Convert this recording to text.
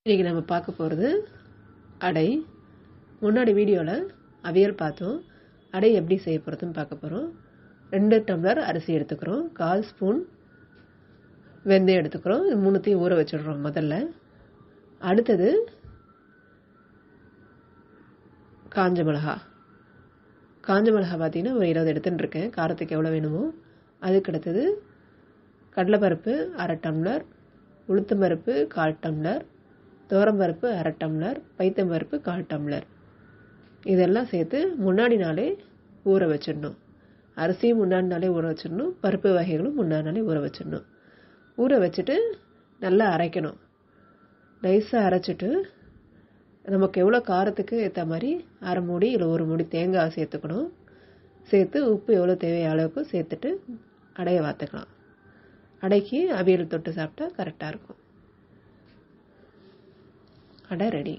இன்றைக்கி நம்ம பார்க்க போகிறது அடை. முன்னாடி வீடியோவில் அவியல் பார்த்தோம். அடை எப்படி செய்ய போகிறதுன்னு பார்க்க போகிறோம். 2 டம்ளர் அரிசி எடுத்துக்கிறோம், 1/4 ஸ்பூன் வெந்தயம் எடுத்துக்கிறோம். இது மூணுத்தையும் ஊற வச்சிடுறோம் முதல்ல. அடுத்தது காஞ்ச மிளகா பார்த்தீங்கன்னா ஒரு 20 எடுத்துன்னு இருக்கேன், காரத்துக்கு எவ்வளோ வேணுமோ. அதுக்கு அடுத்தது கடலைப்பருப்பு 1/2 டம்ளர், உளுத்தம்பருப்பு 1/4 டம்ளர், துவரம்பருப்பு 1/2 டம்ளர், பைத்தம்பருப்பு 1/4 டம்ளர். இதெல்லாம் சேர்த்து முன்னாடி நாளே ஊற வச்சிடணும். அரிசியும் முன்னாடி நாளே ஊற வச்சிடணும், பருப்பு வகைகளும் முன்னாடி நாளே ஊற வச்சிடணும். ஊற வச்சுட்டு நல்லா அரைக்கணும். நைஸாக அரைச்சிட்டு நமக்கு எவ்வளோ காரத்துக்கு ஏற்ற மாதிரி 1/2 மூடி இல்லை 1 மூடி தேங்காய் சேர்த்துக்கணும். சேர்த்து உப்பு எவ்வளோ தேவையான அளவுக்கு சேர்த்துட்டு அடையை வாத்துக்கலாம். அடைக்கு அவியல் தொட்டு சாப்பிட்டா கரெக்டாக இருக்கும். அடை ரெடி.